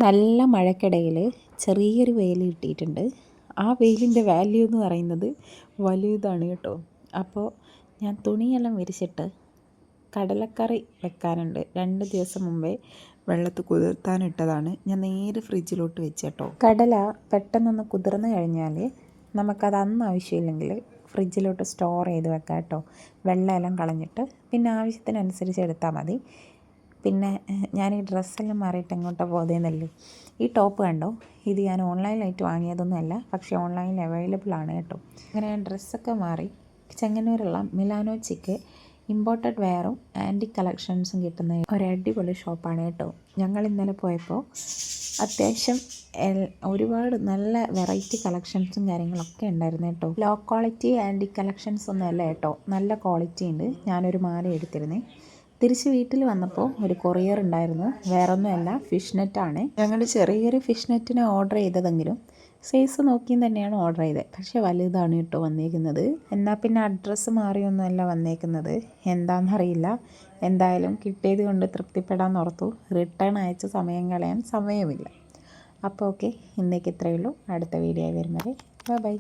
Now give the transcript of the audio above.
നല്ല മഴക്കിടയിൽ ചെറിയൊരു വെയിൽ കിട്ടിയിട്ടുണ്ട്. ആ വെയിലിൻ്റെ വാല്യൂ എന്ന് പറയുന്നത് വലുതാണ് കേട്ടോ. അപ്പോൾ ഞാൻ തുണിയെല്ലാം വിരിച്ചിട്ട് കടലക്കറി വെക്കാനുണ്ട്. 2 ദിവസം മുമ്പേ വെള്ളത്തിൽ കുതിർത്താനിട്ടതാണ്. ഞാൻ നേരെ ഫ്രിഡ്ജിലോട്ട് വെച്ച് കേട്ടോ. കടല പെട്ടെന്നൊന്ന് കുതിർന്ന് കഴിഞ്ഞാൽ നമുക്കത് അന്ന് ആവശ്യമില്ലെങ്കിൽ ഫ്രിഡ്ജിലോട്ട് സ്റ്റോർ ചെയ്ത് വെക്കാം കേട്ടോ. വെള്ളമെല്ലാം കളഞ്ഞിട്ട് പിന്നെ ആവശ്യത്തിനനുസരിച്ച് എടുത്താൽ മതി. പിന്നെ ഞാൻ ഈ ഡ്രസ്സെല്ലാം മാറിയിട്ട് എങ്ങോട്ടാണ് പോകുന്നതെന്നല്ലേ. ഈ ടോപ്പ് കണ്ടോ, ഇത് ഞാൻ ഓൺലൈനിലായിട്ട് വാങ്ങിയതൊന്നുമല്ല, പക്ഷേ ഓൺലൈനിൽ അവൈലബിൾ ആണ് കേട്ടോ. അങ്ങനെ ഞാൻ ഡ്രസ്സൊക്കെ മാറി ചെങ്ങന്നൂരുള്ള മിലാനോ ചിക്ക് ഇമ്പോർട്ടഡ് വെയറും ആൻറ്റിക് കളക്ഷൻസും കിട്ടുന്ന ഒരു അടിപൊളി ഷോപ്പാണ് കേട്ടോ. ഞങ്ങൾ ഇന്നലെ പോയപ്പോൾ അത്യാവശ്യം ഒരുപാട് നല്ല വെറൈറ്റി കളക്ഷൻസും കാര്യങ്ങളൊക്കെ ഉണ്ടായിരുന്നു കേട്ടോ. ലോ ക്വാളിറ്റി ആൻറ്റിക് കളക്ഷൻസ് ഒന്നും അല്ല കേട്ടോ, നല്ല ക്വാളിറ്റി ഉണ്ട്. ഞാനൊരു മാല എടുത്തിരുന്നേ. തിരിച്ച് വീട്ടിൽ വന്നപ്പോൾ ഒരു കൊറിയർ ഉണ്ടായിരുന്നു. വേറൊന്നുമല്ല, ഫിഷ് നെറ്റാണ്. ഞങ്ങൾ ചെറിയൊരു ഫിഷ് നെറ്റിന് ഓർഡർ ചെയ്തതെങ്കിലും സൈസ് നോക്കിയും തന്നെയാണ് ഓർഡർ ചെയ്തത്. പക്ഷേ വലുതാണ് കേട്ടോ വന്നേക്കുന്നത്. എന്നാൽ പിന്നെ അഡ്രസ്സ് മാറിയൊന്നുമല്ല വന്നേക്കുന്നത്, എന്താണെന്നറിയില്ല. എന്തായാലും കിട്ടിയത് കൊണ്ട് തൃപ്തിപ്പെടാൻ ഓർത്തു. റിട്ടേൺ അയച്ച സമയം കളയാൻ സമയമില്ല. അപ്പോൾ ഓക്കെ, ഇന്നേക്ക് ഇത്രയേ ഉള്ളൂ. അടുത്ത വീഡിയോ ആയി വരുന്നത്. Bye bye.